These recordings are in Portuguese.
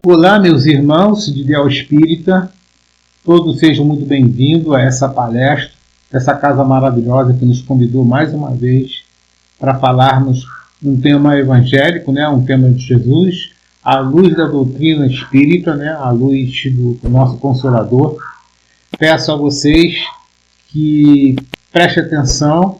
Olá, meus irmãos de Ideal Espírita, todos sejam muito bem-vindos a essa palestra, essa casa maravilhosa que nos convidou mais uma vez para falarmos um tema evangélico, um tema de Jesus, à luz da doutrina espírita, à luz do nosso Consolador. Peço a vocês que prestem atenção,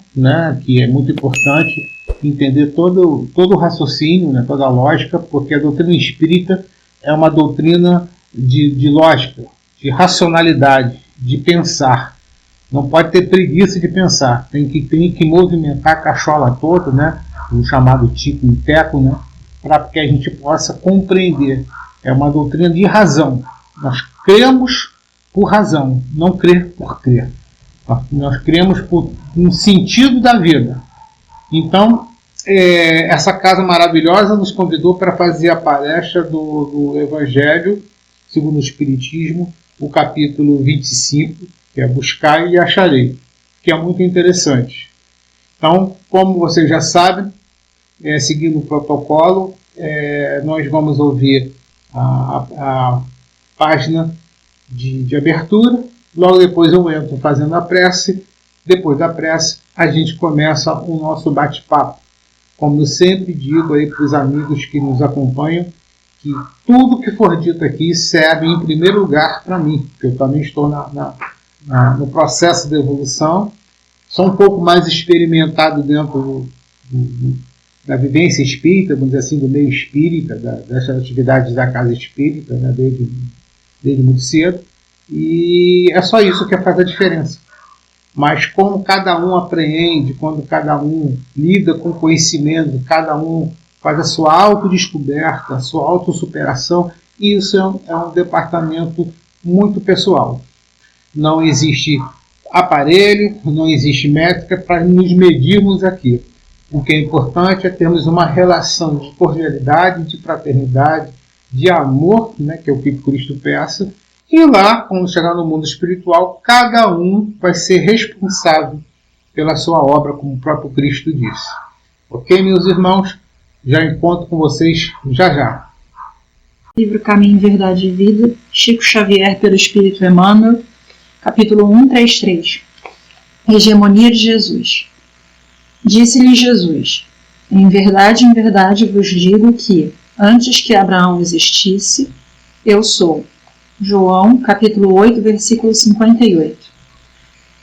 que é muito importante entender todo o raciocínio, toda a lógica, porque a doutrina espírita é uma doutrina de lógica, de racionalidade, de pensar. Não pode ter preguiça de pensar. Tem que movimentar a cachola toda, o chamado tico e teco, para que a gente possa compreender. É uma doutrina de razão. Nós cremos por razão, não crer por crer. Nós cremos por um sentido da vida. Então, essa casa maravilhosa nos convidou para fazer a palestra do Evangelho segundo o Espiritismo, o capítulo 25, que é Buscai e Acharei, que é muito interessante. Então, como vocês já sabem, seguindo o protocolo, nós vamos ouvir a página de abertura, logo depois eu entro fazendo a prece, depois da prece a gente começa o nosso bate-papo. Como eu sempre digo aí para os amigos que nos acompanham, que tudo que for dito aqui serve em primeiro lugar para mim, porque eu também estou no processo de evolução, sou um pouco mais experimentado dentro da vivência espírita, vamos dizer assim, do meio espírita, dessas atividades da casa espírita, desde muito cedo, e é só isso que faz a diferença. Mas como cada um apreende, quando cada um lida com o conhecimento, cada um faz a sua autodescoberta, a sua autossuperação, isso é um departamento muito pessoal. Não existe aparelho, não existe métrica para nos medirmos aqui. O que é importante é termos uma relação de cordialidade, de fraternidade, de amor, que é o que Cristo peça. E lá, quando chegar no mundo espiritual, cada um vai ser responsável pela sua obra, como o próprio Cristo disse. Ok, meus irmãos? Já encontro com vocês já. Livro Caminho, Verdade e Vida, Chico Xavier pelo Espírito Emmanuel, capítulo 133. Hegemonia de Jesus. Disse-lhe Jesus: em verdade vos digo que, antes que Abraão existisse, eu sou. João, capítulo 8, versículo 58.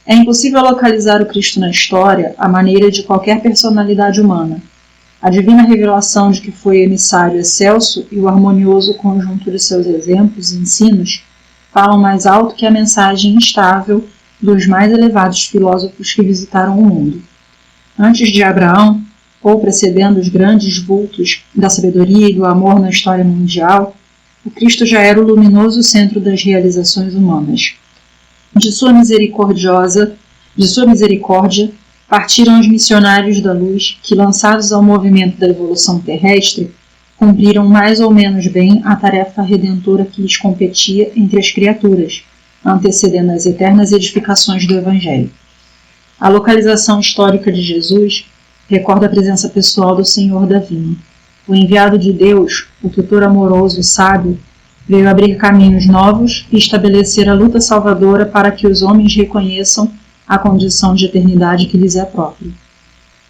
É impossível localizar o Cristo na história à maneira de qualquer personalidade humana. A divina revelação de que foi emissário excelso e o harmonioso conjunto de seus exemplos e ensinos falam mais alto que a mensagem instável dos mais elevados filósofos que visitaram o mundo. Antes de Abraão, ou precedendo os grandes vultos da sabedoria e do amor na história mundial, o Cristo já era o luminoso centro das realizações humanas. De sua misericórdia, partiram os missionários da luz que, lançados ao movimento da evolução terrestre, cumpriram mais ou menos bem a tarefa redentora que lhes competia entre as criaturas, antecedendo as eternas edificações do Evangelho. A localização histórica de Jesus recorda a presença pessoal do Senhor da Vinha. O enviado de Deus, o tutor amoroso e sábio, veio abrir caminhos novos e estabelecer a luta salvadora para que os homens reconheçam a condição de eternidade que lhes é própria.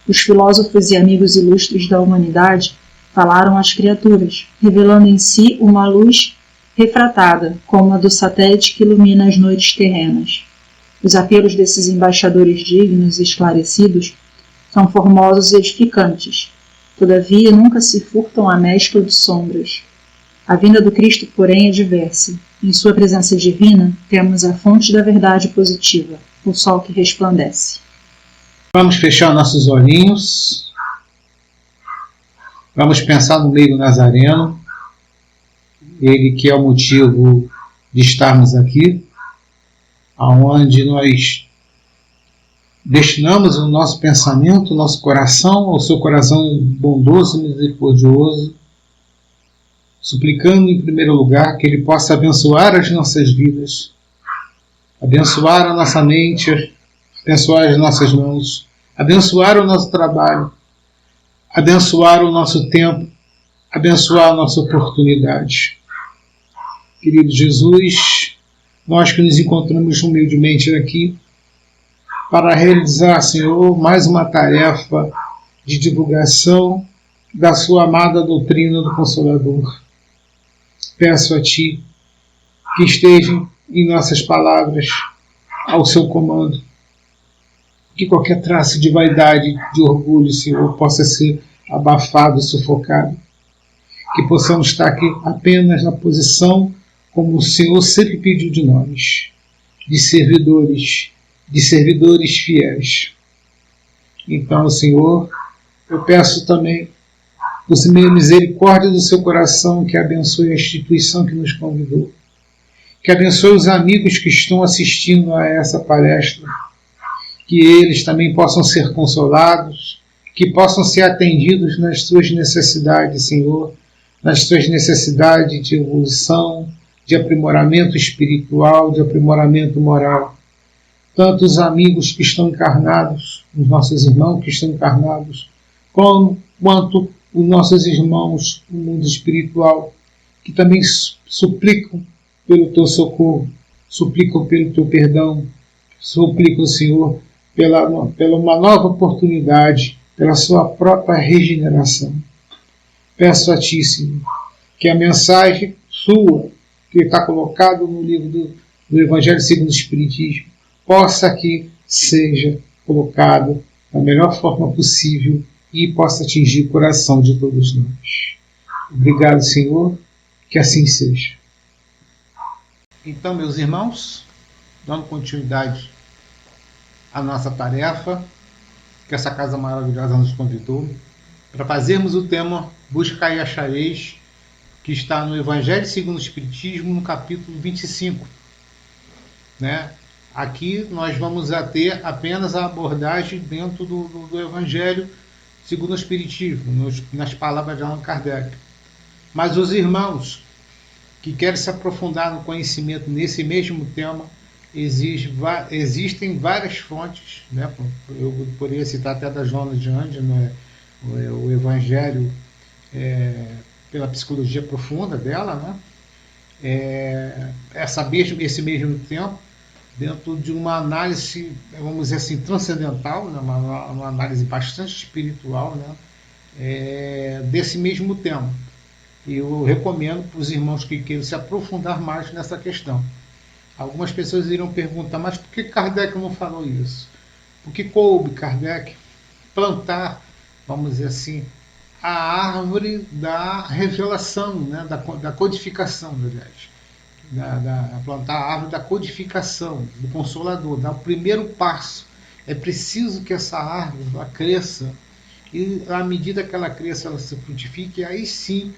Os filósofos e amigos ilustres da humanidade falaram às criaturas, revelando em si uma luz refratada, como a do satélite que ilumina as noites terrenas. Os apelos desses embaixadores dignos e esclarecidos são formosos e edificantes, todavia nunca se furtam à mescla de sombras. A vinda do Cristo, porém, é diversa. Em sua presença divina, temos a fonte da verdade positiva, o sol que resplandece. Vamos fechar nossos olhinhos. Vamos pensar no meio nazareno, ele que é o motivo de estarmos aqui, aonde nós destinamos o nosso pensamento, o nosso coração, ao seu coração bondoso e misericordioso, suplicando em primeiro lugar que ele possa abençoar as nossas vidas, abençoar a nossa mente, abençoar as nossas mãos, abençoar o nosso trabalho, abençoar o nosso tempo, abençoar a nossa oportunidade. Querido Jesus, nós que nos encontramos humildemente aqui para realizar, Senhor, mais uma tarefa de divulgação da sua amada doutrina do Consolador. Peço a Ti que esteja em nossas palavras ao seu comando, que qualquer traço de vaidade, de orgulho, Senhor, possa ser abafado, sufocado, que possamos estar aqui apenas na posição como o Senhor sempre pediu de nós, de servidores fiéis. Então, Senhor, eu peço também por misericórdia do seu coração, que abençoe a instituição que nos convidou, que abençoe os amigos que estão assistindo a essa palestra, que eles também possam ser consolados, que possam ser atendidos nas suas necessidades, Senhor, nas suas necessidades de evolução, de aprimoramento espiritual, de aprimoramento moral. Tanto os amigos que estão encarnados, os nossos irmãos que estão encarnados, quanto os nossos irmãos no mundo espiritual, que também suplicam pelo teu socorro, suplicam pelo teu perdão, suplicam, Senhor, pela uma nova oportunidade, pela sua própria regeneração. Peço a Ti, Senhor, que a mensagem sua, que está colocado no livro do Evangelho segundo o Espiritismo, possa aqui seja colocado da melhor forma possível e possa atingir o coração de todos nós. Obrigado, Senhor, que assim seja. Então, meus irmãos, dando continuidade à nossa tarefa, que essa casa maravilhosa nos convidou, para fazermos o tema Buscai e Achareis, que está no Evangelho segundo o Espiritismo, no capítulo 25. Né? Aqui nós vamos ter apenas a abordagem dentro do Evangelho segundo o Espiritismo, nas palavras de Allan Kardec. Mas os irmãos que querem se aprofundar no conhecimento nesse mesmo tema, existem várias fontes, né? Eu poderia citar até da Joana de Ângeles, né? O Evangelho pela psicologia profunda dela, né? Esse mesmo tempo, dentro de uma análise, vamos dizer assim, transcendental, né? uma análise bastante espiritual, né? Desse mesmo tema. E eu recomendo para os irmãos que queiram se aprofundar mais nessa questão. Algumas pessoas irão perguntar, mas por que Kardec não falou isso? Por que coube Kardec plantar, vamos dizer assim, a árvore da revelação, né? da codificação, aliás. Plantar a árvore da codificação, do Consolador, dar o primeiro passo, É preciso que essa árvore ela cresça, e à medida que ela cresça, ela se frutifique, e aí sim,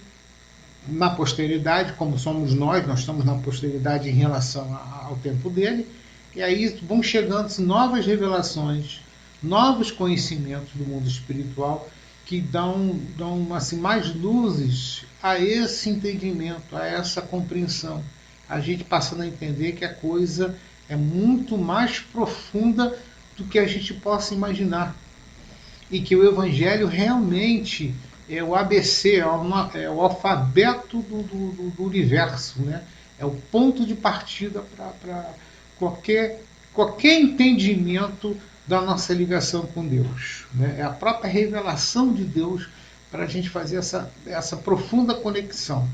na posteridade, como somos nós estamos na posteridade em relação ao tempo dele, e aí vão chegando novas revelações, novos conhecimentos do mundo espiritual que dão assim, mais luzes a esse entendimento, a essa compreensão. A gente passando a entender que a coisa é muito mais profunda do que a gente possa imaginar. E que o Evangelho realmente é o ABC, é o alfabeto do universo, né? É o ponto de partida para qualquer entendimento da nossa ligação com Deus, né? É a própria revelação de Deus para a gente fazer essa profunda conexão.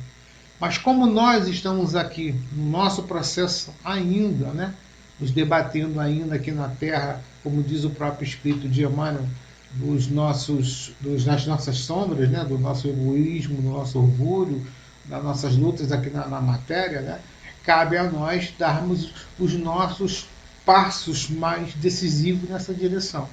Mas como nós estamos aqui no nosso processo ainda, né? Nos debatendo ainda aqui na Terra, como diz o próprio Espírito de Emmanuel, das nossas sombras, né? Do nosso egoísmo, do nosso orgulho, das nossas lutas aqui na matéria, né? Cabe a nós darmos os nossos passos mais decisivos nessa direção.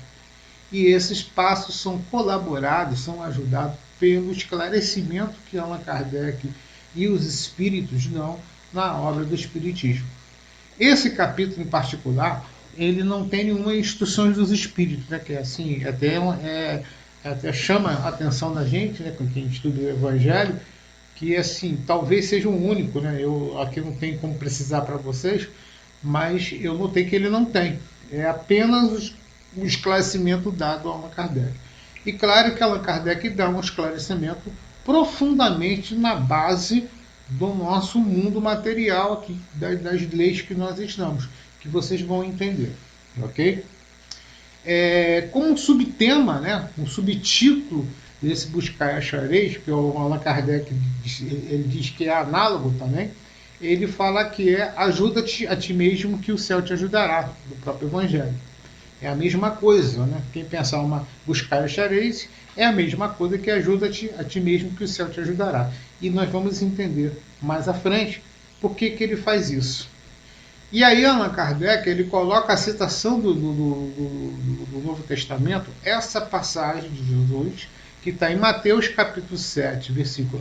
E esses passos são colaborados, são ajudados pelo esclarecimento que Allan Kardec e os espíritos dão na obra do Espiritismo. Esse capítulo em particular, ele não tem nenhuma instrução dos espíritos, né? Que assim, até chama a atenção da gente, né? Quem estuda o Evangelho, que assim, talvez seja o único, né? Eu aqui não tenho como precisar para vocês, mas eu notei que ele não tem. É apenas o esclarecimento dado a Allan Kardec. E claro que Allan Kardec dá um esclarecimento profundamente na base do nosso mundo material aqui, das leis que nós estamos, que vocês vão entender, ok? Como subtema, né, um subtítulo desse Buscar e Achareis, que o Allan Kardec ele diz que é análogo também, ele fala que é ajuda-te a ti mesmo que o céu te ajudará, do próprio Evangelho. É a mesma coisa, né? Quem pensar buscar e achareis é a mesma coisa que ajuda-te a ti mesmo que o céu te ajudará. E nós vamos entender mais à frente por que ele faz isso. E aí Allan Kardec ele coloca a citação do Novo Testamento, essa passagem de Jesus, que está em Mateus capítulo 7, versículo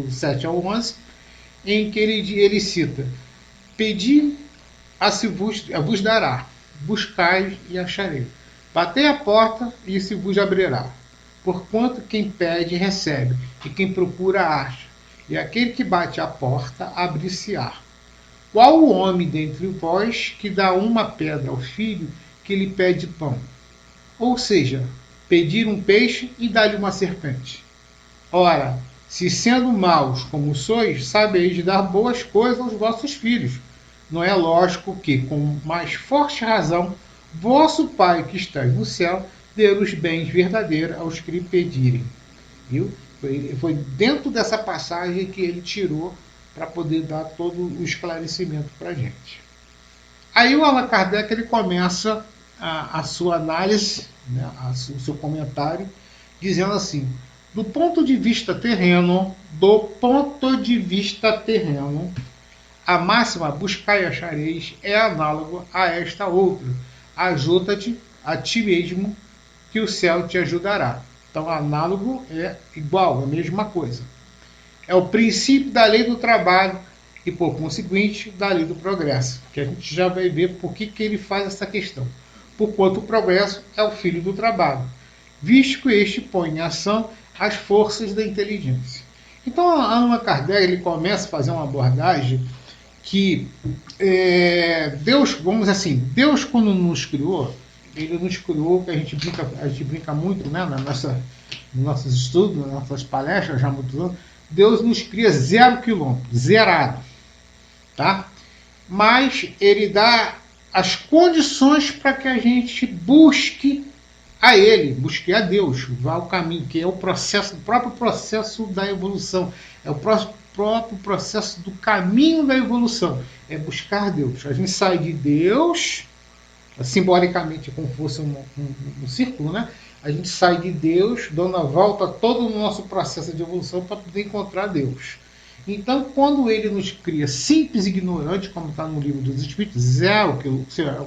7 ao 11, em que ele cita: Pedi a vos dará, buscai e achareis. Batei a porta e se vos abrirá. Porquanto quem pede, recebe, e quem procura, acha. E aquele que bate à porta, abrir-se-á. Qual o homem dentre vós que dá uma pedra ao filho que lhe pede pão? Ou seja, pedir um peixe e dar-lhe uma serpente. Ora, se sendo maus como sois, sabeis dar boas coisas aos vossos filhos. Não é lógico que, com mais forte razão, vosso Pai que está no céu dê os bens verdadeiros aos que lhe pedirem. Viu? Foi dentro dessa passagem que ele tirou para poder dar todo o esclarecimento para a gente. Aí o Allan Kardec ele começa a sua análise, né, o seu comentário, dizendo assim: do ponto de vista terreno, a máxima buscai e achareis é análogo a esta outra: ajuda-te a ti mesmo que o céu te ajudará. Então, análogo é igual, é a mesma coisa. É o princípio da lei do trabalho e, por conseguinte, da lei do progresso, que a gente já vai ver por que ele faz essa questão. Porquanto o progresso é o filho do trabalho, visto que este põe em ação as forças da inteligência. Então, Allan Kardec ele começa a fazer uma abordagem que Deus, vamos dizer assim, Deus quando nos criou, ele nos criou, que a gente brinca muito, né, nos nossos estudos, nas nossas palestras, já há muitos anos, Deus nos cria 0 quilômetro, zerado, tá? Mas ele dá as condições para que a gente busque a Ele, busque a Deus, vá ao caminho, que é o próprio processo da evolução, é o próprio processo do caminho da evolução, é buscar Deus. A gente sai de Deus, simbolicamente como fosse um círculo, né? A gente sai de Deus, dando a volta a todo o nosso processo de evolução para poder encontrar Deus. Então, quando ele nos cria simples e ignorante, como está no livro dos Espíritos, 0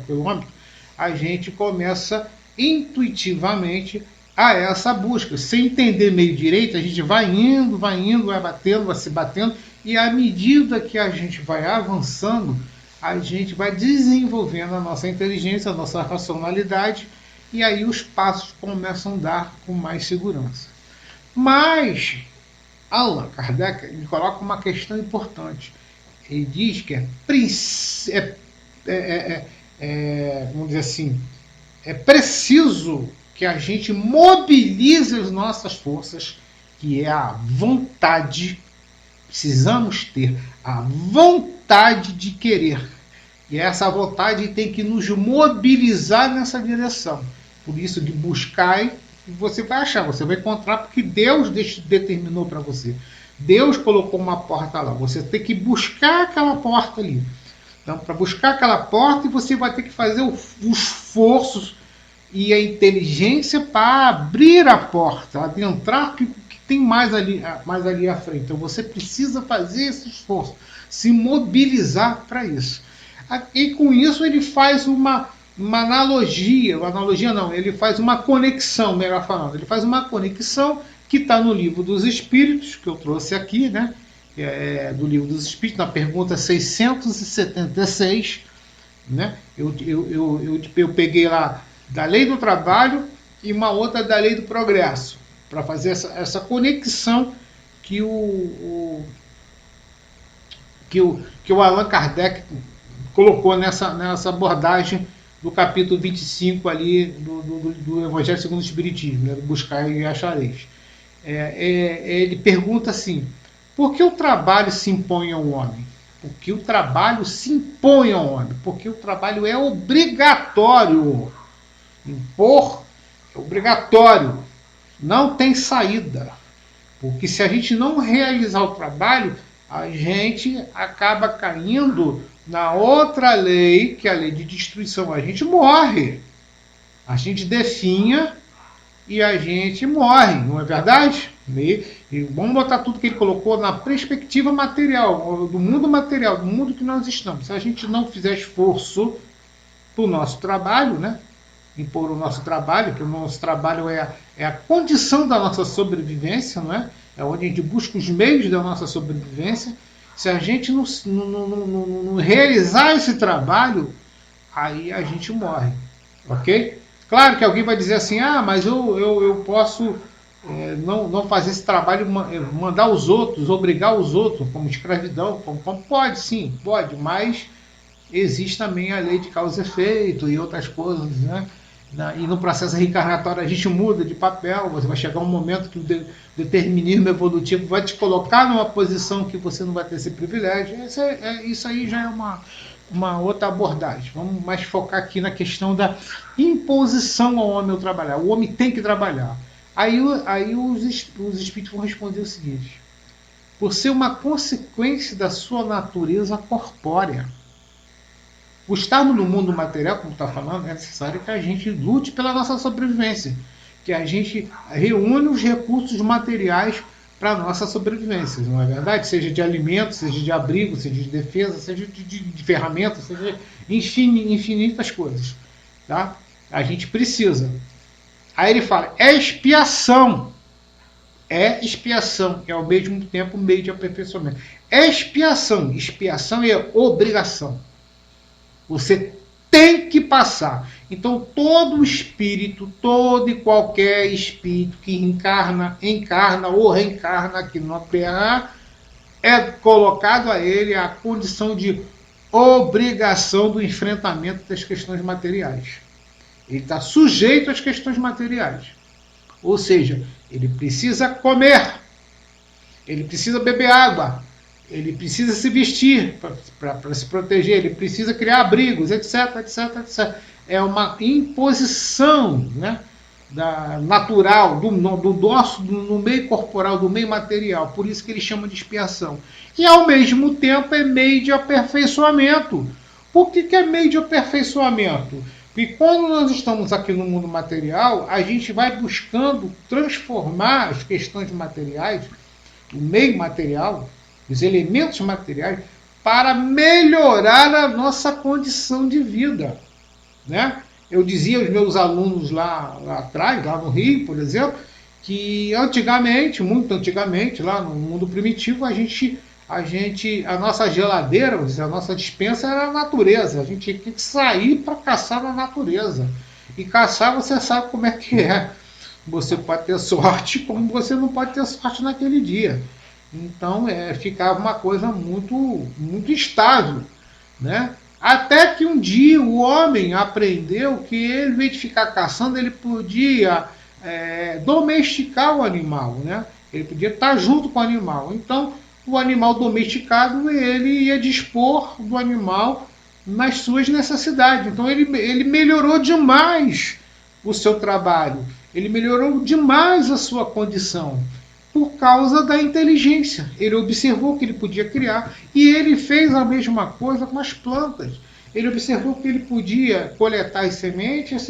quilômetro, a gente começa intuitivamente a essa busca. Sem entender meio direito, a gente vai indo, vai batendo, vai se batendo, e à medida que a gente vai avançando, a gente vai desenvolvendo a nossa inteligência, a nossa racionalidade, e aí os passos começam a dar com mais segurança. Mas Allan Kardec ele coloca uma questão importante. Ele diz que vamos dizer assim, é preciso que a gente mobilize as nossas forças, que é a vontade. Precisamos ter a vontade de querer. E essa vontade tem que nos mobilizar nessa direção. Por isso, de buscar, você vai achar, você vai encontrar, porque Deus determinou para você. Deus colocou uma porta lá. Você tem que buscar aquela porta ali. Então, para buscar aquela porta, você vai ter que fazer o esforço e a inteligência para abrir a porta, adentrar o que tem mais ali à frente. Então, você precisa fazer esse esforço, se mobilizar para isso. E com isso ele faz uma analogia não, ele faz uma conexão, melhor falando, ele faz uma conexão que está no Livro dos Espíritos, que eu trouxe aqui, né? Do Livro dos Espíritos, na pergunta 676, né? Eu peguei lá da Lei do Trabalho e uma outra da Lei do Progresso, para fazer essa conexão que o Allan Kardec colocou nessa abordagem do capítulo 25 ali do Evangelho segundo o Espiritismo, né? Buscar e achareis. Ele pergunta assim: por que o trabalho se impõe ao homem? Porque o trabalho se impõe ao homem, porque o trabalho é obrigatório. Impor é obrigatório, não tem saída. Porque se a gente não realizar o trabalho, a gente acaba caindo na outra lei, que é a lei de destruição. A gente morre. A gente definha e a gente morre, não é verdade? E vamos botar tudo que ele colocou na perspectiva material, do mundo que nós estamos. Se a gente não fizer esforço para o nosso trabalho, né? Impor o nosso trabalho, que o nosso trabalho é a condição da nossa sobrevivência, não é? É onde a gente busca os meios da nossa sobrevivência. Se a gente não realizar esse trabalho, aí a gente morre, ok? Claro que alguém vai dizer assim, mas eu posso não fazer esse trabalho, mandar os outros, obrigar os outros, como escravidão, como pode, sim, pode, mas existe também a lei de causa e efeito e outras coisas, né? E no processo reencarnatório a gente muda de papel, você vai chegar um momento que o determinismo evolutivo vai te colocar numa posição que você não vai ter esse privilégio. Isso aí já é uma outra abordagem. Vamos mais focar aqui na questão da imposição ao homem ao trabalhar. O homem tem que trabalhar. Aí os espíritos vão responder o seguinte: por ser uma consequência da sua natureza corpórea. O estarmos no mundo material, como está falando, é necessário que a gente lute pela nossa sobrevivência, que a gente reúne os recursos materiais para a nossa sobrevivência, não é verdade? Seja de alimento, seja de abrigo, seja de defesa, seja de ferramentas, seja infinitas coisas. Tá? A gente precisa. Aí ele fala, é expiação, e ao mesmo tempo meio de aperfeiçoamento. É expiação é obrigação. Você tem que passar. Então, todo espírito, todo e qualquer espírito que encarna ou reencarna aqui na Terra, é colocado a ele a condição de obrigação do enfrentamento das questões materiais. Ele está sujeito às questões materiais. Ou seja, ele precisa comer, ele precisa beber água, ele precisa se vestir para se proteger, ele precisa criar abrigos, etc, etc, etc. É uma imposição, né, natural do meio corporal, do meio material. Por isso que ele chama de expiação. E ao mesmo tempo é meio de aperfeiçoamento. Por que é meio de aperfeiçoamento? Porque quando nós estamos aqui no mundo material, a gente vai buscando transformar as questões materiais, o meio material, os elementos materiais, para melhorar a nossa condição de vida, né? Eu dizia aos meus alunos lá atrás, lá no Rio, por exemplo, que antigamente, muito antigamente, lá no mundo primitivo, a nossa geladeira, a nossa despensa era a natureza. A gente tinha que sair para caçar na natureza. E caçar, você sabe como é que é. Você pode ter sorte, como você não pode ter sorte naquele dia. Então, ficava uma coisa muito, muito estável, né? Até que um dia o homem aprendeu que ele, em vez de ficar caçando, ele podia domesticar o animal, né? Ele podia estar junto com o animal. Então, o animal domesticado, ele ia dispor do animal nas suas necessidades. Então, ele melhorou demais o seu trabalho, ele melhorou demais a sua condição por causa da inteligência. Ele observou que ele podia criar e ele fez a mesma coisa com as plantas. Ele observou que ele podia coletar as sementes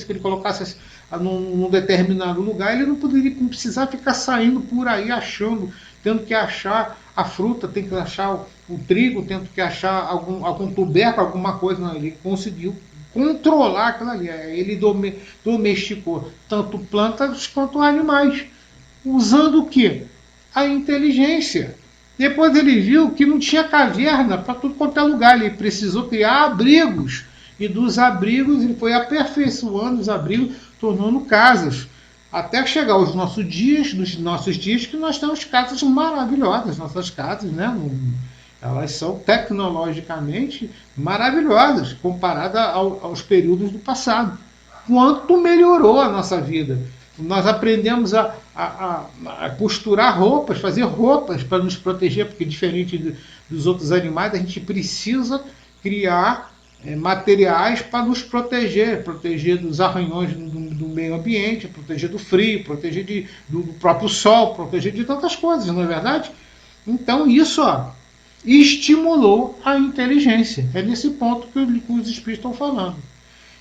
que ele colocasse num determinado lugar, ele não precisava ficar saindo por aí achando, tendo que achar a fruta, tem que achar o trigo, tendo que achar algum tubérculo, alguma coisa. Não, ele conseguiu controlar aquilo ali. Ele domesticou tanto plantas quanto animais. Usando o quê? A inteligência. Depois ele viu que não tinha caverna para tudo quanto é lugar. Ele precisou criar abrigos. E dos abrigos ele foi aperfeiçoando os abrigos, tornando casas. Até chegar aos nossos dias, que nós temos casas maravilhosas. Nossas casas, né? Elas são tecnologicamente maravilhosas, comparadas aos períodos do passado. Quanto melhorou a nossa vida. Nós aprendemos a costurar roupas, fazer roupas para nos proteger, porque diferente dos outros animais, a gente precisa criar materiais para nos proteger dos arranhões do meio ambiente, proteger do frio, proteger do próprio sol, proteger de tantas coisas, não é verdade? Então isso estimulou a inteligência. É nesse ponto que os espíritos estão falando.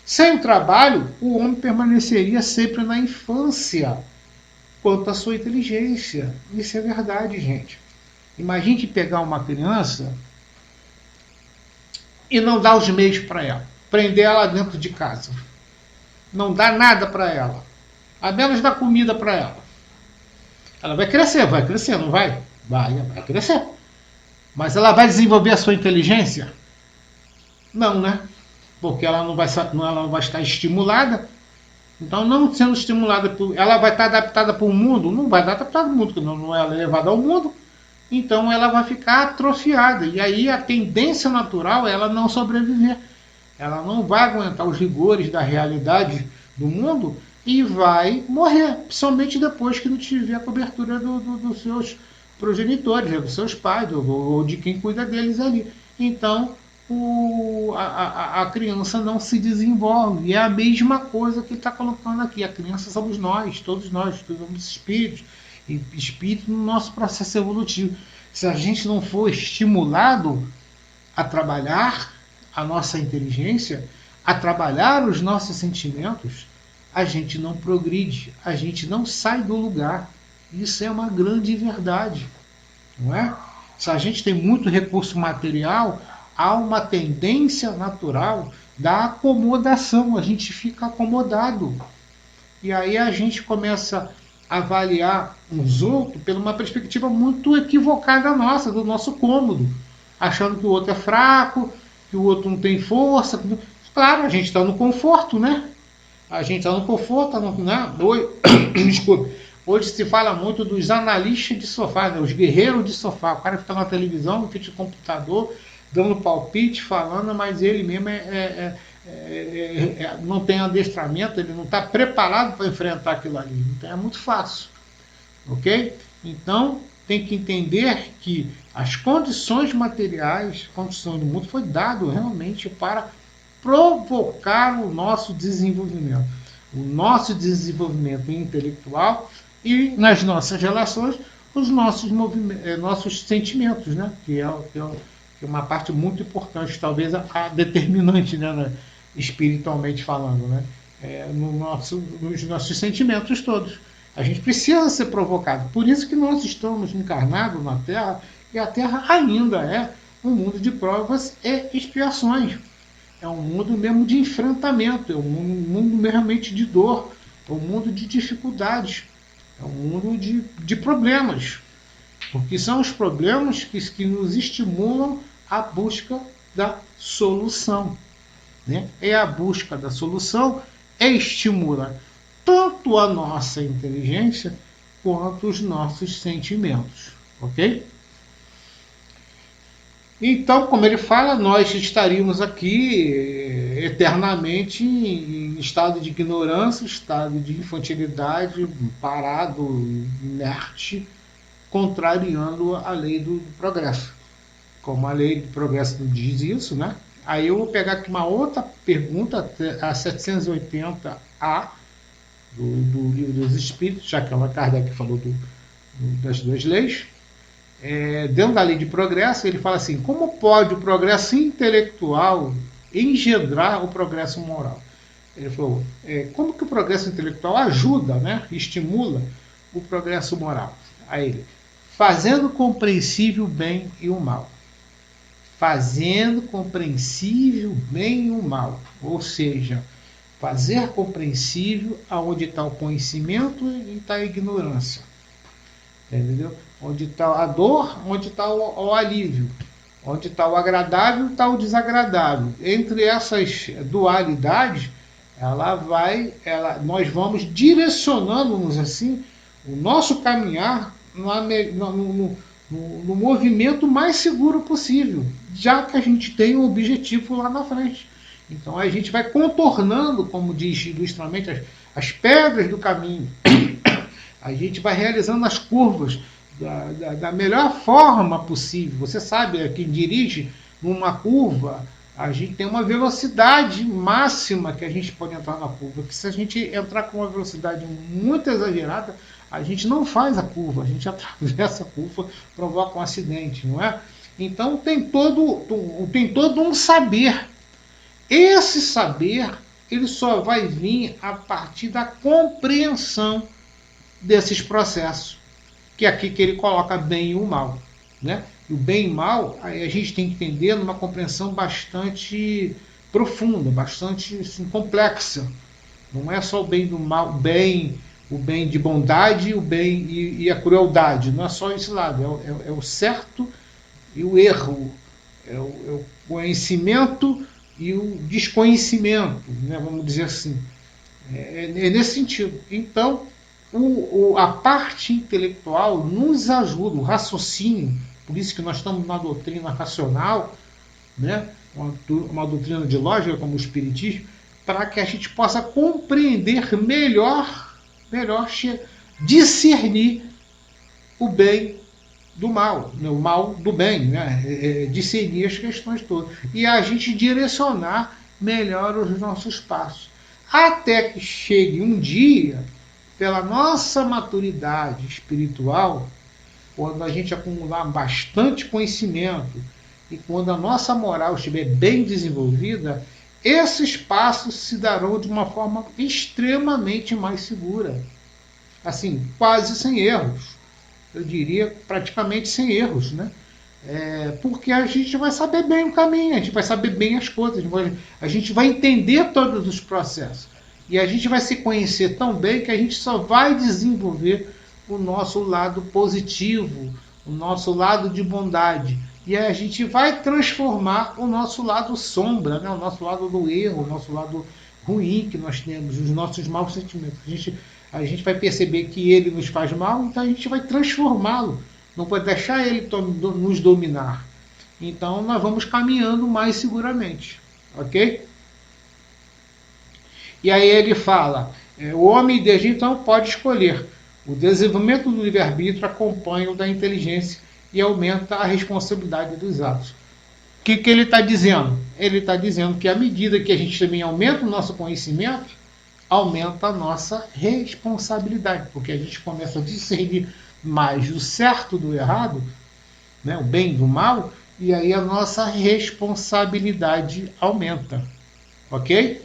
Sem o trabalho, o homem permaneceria sempre na infância quanto à sua inteligência. Isso é verdade, gente. Imagine pegar uma criança e não dar os meios para ela, prender ela dentro de casa, não dar nada para ela, apenas dar comida para ela. Ela vai crescer, não vai? Vai crescer. Mas ela vai desenvolver a sua inteligência? Não, né? Porque ela não vai estar estimulada. Então, não sendo estimulada, ela vai estar adaptada para o mundo? Não vai estar adaptada ao mundo, porque não é levada ao mundo. Então, ela vai ficar atrofiada. E aí, a tendência natural é ela não sobreviver. Ela não vai aguentar os rigores da realidade do mundo e vai morrer. Principalmente depois que não tiver a cobertura dos seus progenitores, dos seus pais, ou de quem cuida deles ali. Então, a criança não se desenvolve. E é a mesma coisa que ele está colocando aqui. A criança somos nós, todos somos espíritos. E espírito no nosso processo evolutivo. Se a gente não for estimulado a trabalhar a nossa inteligência, a trabalhar os nossos sentimentos, a gente não progride, a gente não sai do lugar. Isso é uma grande verdade, não é? Se a gente tem muito recurso material, há uma tendência natural da acomodação, a gente fica acomodado. E aí a gente começa a avaliar uns outros por uma perspectiva muito equivocada nossa, do nosso cômodo, achando que o outro é fraco, que o outro não tem força. Claro, a gente está no conforto, né? A gente está no conforto, né? Desculpa. Hoje se fala muito dos analistas de sofá, né? Os guerreiros de sofá. O cara fica na televisão, no frente do computador, dando palpite, falando, mas ele mesmo não tem adestramento, ele não está preparado para enfrentar aquilo ali. Então é muito fácil. Ok? Então tem que entender que as condições materiais, condições do mundo, foi dado realmente para provocar o nosso desenvolvimento. O nosso desenvolvimento intelectual e nas nossas relações, os nossos sentimentos, né? que é uma parte muito importante, talvez a determinante, né? Espiritualmente falando, né? Nos nossos sentimentos todos. A gente precisa ser provocado. Por isso que nós estamos encarnados na Terra, e a Terra ainda é um mundo de provas e expiações. é um mundo mesmo de enfrentamento, é um mundo realmente de dor, é um mundo de dificuldades, é um mundo de problemas, porque são os problemas que nos estimulam à busca da solução. Né? E a busca da solução estimula tanto a nossa inteligência quanto os nossos sentimentos. Ok? Então, como ele fala, nós estaríamos aqui eternamente em estado de ignorância, estado de infantilidade, parado, inerte, contrariando a lei do progresso. Como a lei do progresso não diz isso, né? Aí eu vou pegar aqui uma outra pergunta, a 780A, do Livro dos Espíritos, já que Allan Kardec falou das duas leis. Dentro da lei de progresso, ele fala assim: como pode o progresso intelectual engendrar o progresso moral? Ele falou: como que o progresso intelectual ajuda, né, estimula o progresso moral? Aí ele: fazendo compreensível o bem e o mal. Fazendo compreensível o bem e o mal. Ou seja, fazer compreensível aonde está o conhecimento e está a ignorância. Entendeu? Onde está a dor, onde está o alívio. Onde está o agradável, está o desagradável. Entre essas dualidades, nós vamos direcionando-nos assim o nosso caminhar no movimento mais seguro possível, já que a gente tem um objetivo lá na frente. Então a gente vai contornando, como diz ilustramente, as pedras do caminho. A gente vai realizando as curvas da melhor forma possível. Você sabe, quem dirige numa curva, a gente tem uma velocidade máxima que a gente pode entrar na curva. Que se a gente entrar com uma velocidade muito exagerada, a gente não faz a curva, a gente atravessa a curva, provoca um acidente, não é? Então tem todo um saber. Esse saber, ele só vai vir a partir da compreensão desses processos, que é aqui que ele coloca bem e o mal, né? E o bem e o mal, a gente tem que entender numa compreensão bastante profunda, bastante assim, complexa. Não é só o bem do mal, o bem de bondade, o bem e a crueldade. Não é só esse lado, é o certo e o erro, é o conhecimento e o desconhecimento, né? Vamos dizer assim. É nesse sentido. Então, a parte intelectual nos ajuda, o raciocínio, por isso que nós estamos na doutrina racional, né? uma doutrina de lógica como o Espiritismo, para que a gente possa compreender melhor discernir o bem do mal, né? O mal do bem, né? Discernir as questões todas. E a gente direcionar melhor os nossos passos. Até que chegue um dia, pela nossa maturidade espiritual, quando a gente acumular bastante conhecimento e quando a nossa moral estiver bem desenvolvida, esses passos se darão de uma forma extremamente mais segura. Assim, quase sem erros. Eu diria praticamente sem erros, né? Porque a gente vai saber bem o caminho, a gente vai saber bem as coisas, a gente vai entender todos os processos. E a gente vai se conhecer tão bem que a gente só vai desenvolver o nosso lado positivo, o nosso lado de bondade. E a gente vai transformar o nosso lado sombra, né? O nosso lado do erro, o nosso lado ruim que nós temos, os nossos maus sentimentos. A gente vai perceber que ele nos faz mal, então a gente vai transformá-lo. Não pode deixar ele nos dominar. Então nós vamos caminhando mais seguramente. Ok? E aí ele fala, o homem desde então pode escolher. O desenvolvimento do livre-arbítrio acompanha o da inteligência e aumenta a responsabilidade dos atos. O que ele está dizendo? Ele está dizendo que à medida que a gente também aumenta o nosso conhecimento, aumenta a nossa responsabilidade, porque a gente começa a discernir mais o certo do errado, né, o bem do mal, e aí a nossa responsabilidade aumenta. Ok?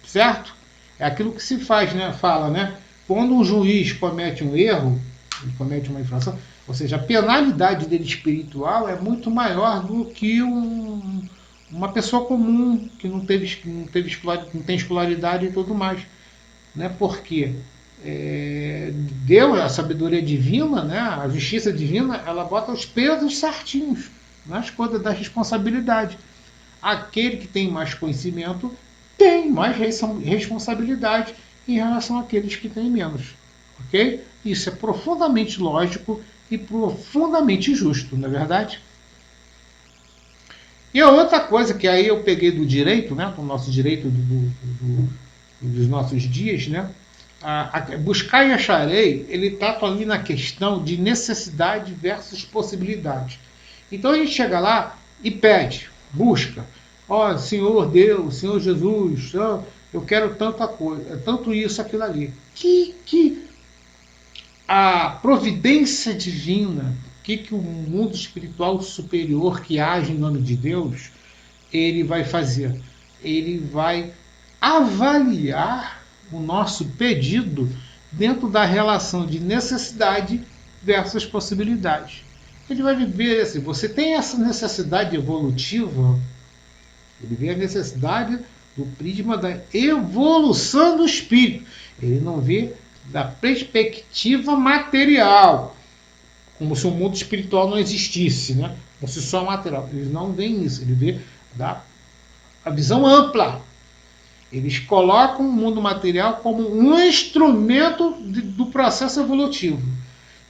Certo? É aquilo que se faz, né? Fala, né? Quando um juiz comete um erro, ele comete uma infração, ou seja, a penalidade dele espiritual é muito maior do que um uma pessoa comum, que não tem escolaridade e tudo mais. Né? Porque Deus, a sabedoria divina, né? A justiça divina, ela bota os pesos certinhos nas coisas da responsabilidade. Aquele que tem mais conhecimento tem mais responsabilidade em relação àqueles que têm menos. Ok? Isso é profundamente lógico e profundamente justo, não é verdade? E a outra coisa que aí eu peguei do direito, né, do nosso direito dos nossos dias, né, buscar e acharei, ele trata ali na questão de necessidade versus possibilidade. Então a gente chega lá e pede, busca, ó, Senhor Deus, Senhor Jesus, eu quero tanta coisa, tanto isso, aquilo ali. Que a providência divina, que o mundo espiritual superior que age em nome de Deus, ele vai fazer? Ele vai avaliar o nosso pedido dentro da relação de necessidade versus possibilidade. Ele vai ver assim, você tem essa necessidade evolutiva, ele vê a necessidade do prisma da evolução do espírito. Ele não vê da perspectiva material, como se o mundo espiritual não existisse, né? Como se só material. Eles não veem isso, ele vê a visão ampla. Eles colocam o mundo material como um instrumento do processo evolutivo.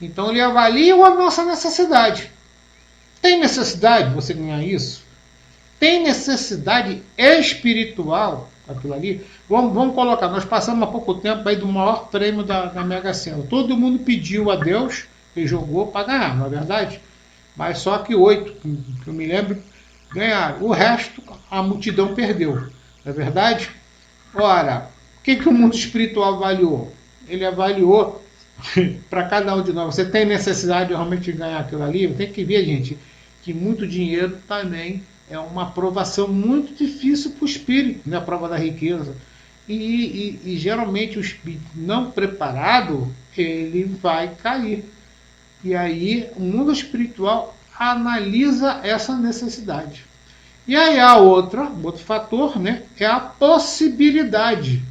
Então ele avalia a nossa necessidade. Tem necessidade de você ganhar isso? Tem necessidade espiritual aquilo ali? Vamos colocar, nós passamos há pouco tempo aí do maior prêmio da Mega Sena. Todo mundo pediu a Deus e jogou para ganhar, não é verdade? Mas só que 8, que eu me lembro, ganharam. O resto, a multidão perdeu, não é verdade? Ora, o que o mundo espiritual avaliou? Ele avaliou para cada um de nós. Você tem necessidade de realmente ganhar aquilo ali? Tem que ver, gente, que muito dinheiro também é uma provação muito difícil para o espírito, né? A prova da riqueza. E geralmente o espírito não preparado, ele vai cair. E aí o mundo espiritual analisa essa necessidade. E aí a outro fator, né, é a possibilidade.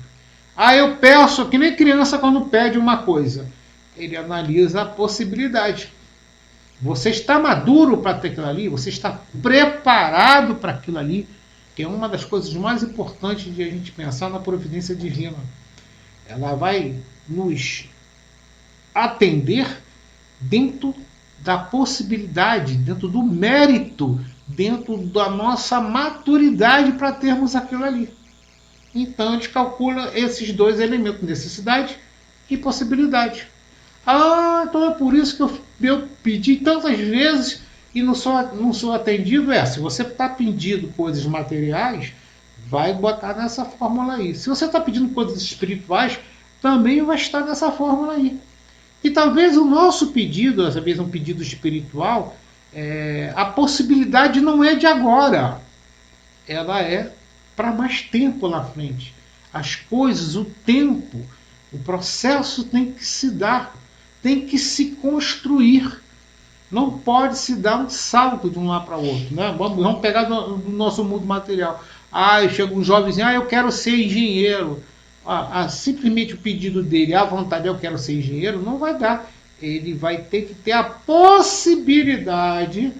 Eu peço, que nem criança quando pede uma coisa. Ele analisa a possibilidade. Você está maduro para ter aquilo ali? Você está preparado para aquilo ali? Que é uma das coisas mais importantes de a gente pensar na providência divina. Ela vai nos atender dentro da possibilidade, dentro do mérito, dentro da nossa maturidade para termos aquilo ali. Então a gente calcula esses dois elementos, necessidade e possibilidade. Então é por isso que eu pedi tantas vezes e não sou atendido. Se você está pedindo coisas materiais, vai botar nessa fórmula aí. Se você está pedindo coisas espirituais, também vai estar nessa fórmula aí. E talvez o nosso pedido, dessa vez um pedido espiritual, a possibilidade não é de agora. Ela é para mais tempo na frente. As coisas, o tempo, o processo tem que se dar, tem que se construir. Não pode se dar um salto de um lado para o outro. Né? Vamos pegar do nosso mundo material. Chega um jovenzinho, eu quero ser engenheiro. Simplesmente o pedido dele, a vontade, eu quero ser engenheiro, não vai dar. Ele vai ter que ter a possibilidade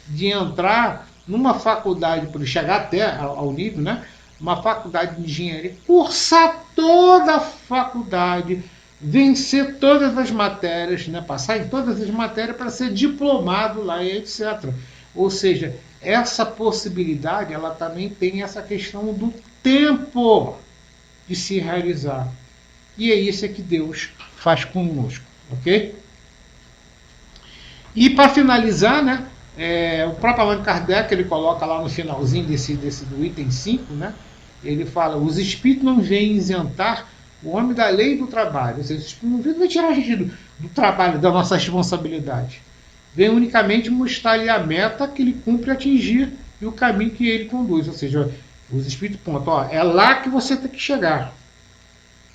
de entrar numa faculdade, para chegar até ao nível, né? Uma faculdade de engenharia, cursar toda a faculdade, vencer todas as matérias, né? Passar em todas as matérias para ser diplomado lá e etc. Ou seja, essa possibilidade, ela também tem essa questão do tempo de se realizar. E é isso que Deus faz conosco, ok? E para finalizar, né, o próprio Allan Kardec, ele coloca lá no finalzinho do item 5, né, ele fala, os espíritos não vêm isentar o homem da lei e do trabalho. Ou seja, os espíritos não vêm tirar a gente do trabalho, da nossa responsabilidade. Vem unicamente mostrar-lhe a meta que ele cumpre atingir e o caminho que ele conduz. Ou seja, os espíritos ponto, é lá que você tem que chegar.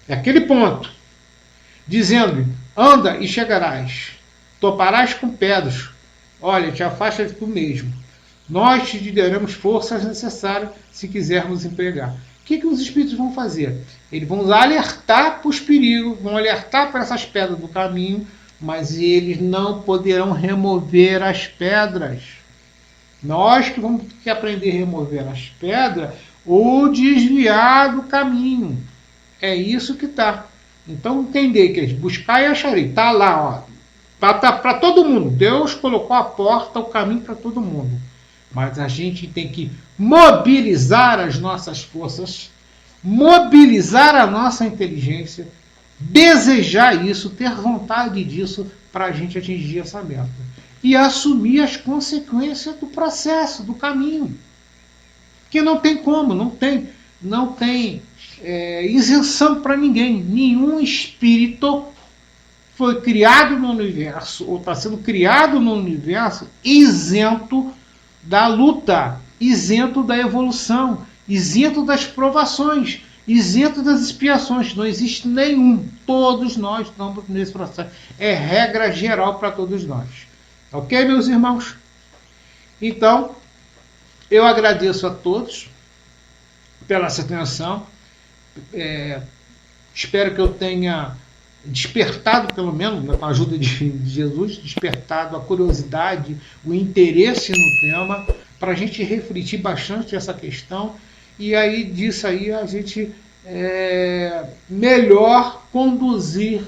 É aquele ponto. Dizendo, anda e chegarás. Toparás com pedras. Olha, te afasta de tu mesmo. Nós te daremos forças necessárias se quisermos empregar. O que os espíritos vão fazer? Eles vão alertar para os perigos, vão alertar para essas pedras do caminho, mas eles não poderão remover as pedras. Nós que vamos ter que aprender a remover as pedras ou desviar do caminho. É isso que está. Então entender que buscar e acharei. Está lá, ó. Para todo mundo. Deus colocou a porta, o caminho para todo mundo. Mas a gente tem que mobilizar as nossas forças, mobilizar a nossa inteligência, desejar isso, ter vontade disso para a gente atingir essa meta. E assumir as consequências do processo, do caminho. Que não tem como, não tem isenção para ninguém. Nenhum espírito foi criado no universo, ou está sendo criado no universo, isento da luta, isento da evolução, isento das provações, isento das expiações. Não existe nenhum. Todos nós estamos nesse processo. É regra geral para todos nós. Ok, meus irmãos? Então, eu agradeço a todos pela essa atenção. Espero que eu tenha despertado, pelo menos com a ajuda de Jesus, despertado a curiosidade, o interesse no tema, para a gente refletir bastante essa questão e aí disso aí a gente melhor conduzir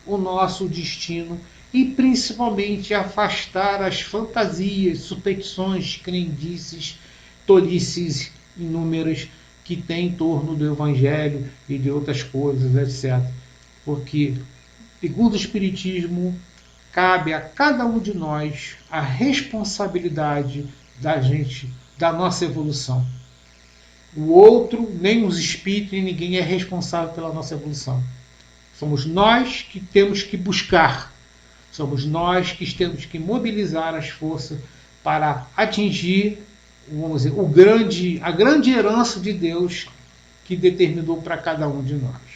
o nosso destino e principalmente afastar as fantasias, superstições, crendices, tolices inúmeras que tem em torno do Evangelho e de outras coisas, etc. Porque, segundo o Espiritismo, cabe a cada um de nós a responsabilidade da gente, da nossa evolução. O outro, nem os espíritos, nem ninguém é responsável pela nossa evolução. Somos nós que temos que buscar, somos nós que temos que mobilizar as forças para atingir, vamos dizer, a grande herança de Deus que determinou para cada um de nós.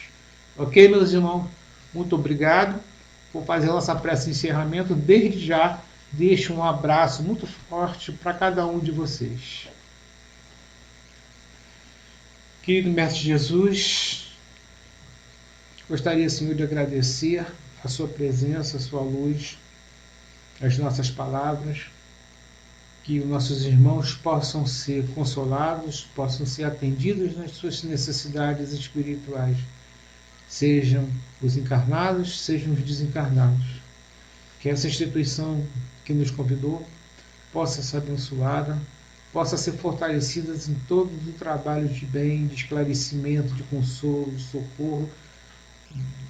Ok, meus irmãos? Muito obrigado por fazer a nossa prece de encerramento. Desde já, deixo um abraço muito forte para cada um de vocês. Querido Mestre Jesus, gostaria, Senhor, de agradecer a sua presença, a sua luz, as nossas palavras, que os nossos irmãos possam ser consolados, possam ser atendidos nas suas necessidades espirituais, sejam os encarnados, sejam os desencarnados. Que essa instituição que nos convidou possa ser abençoada, possa ser fortalecida em todo o trabalho de bem, de esclarecimento, de consolo, de socorro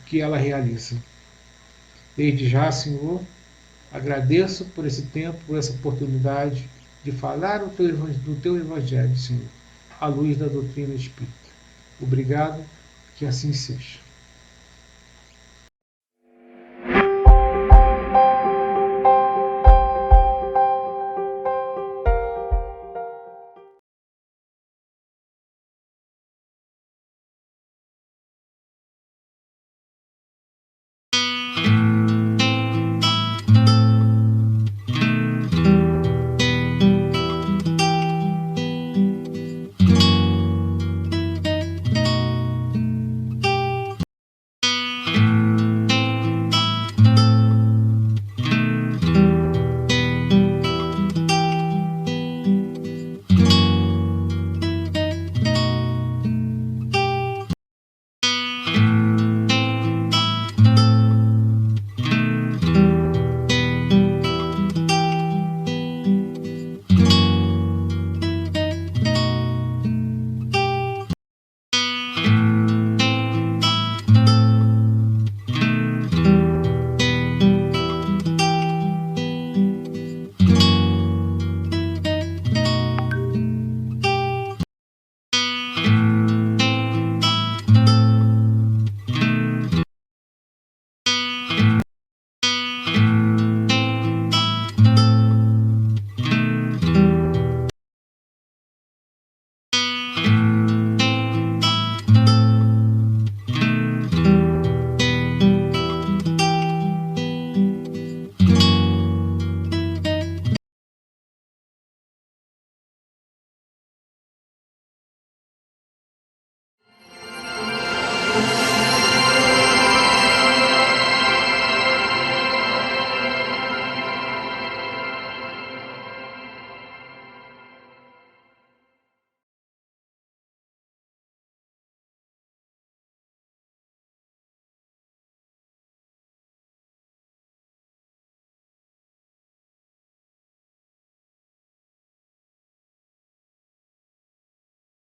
que ela realiza. Desde já, Senhor, agradeço por esse tempo, por essa oportunidade de falar do teu Evangelho, Senhor, à luz da doutrina espírita. Obrigado, que assim seja.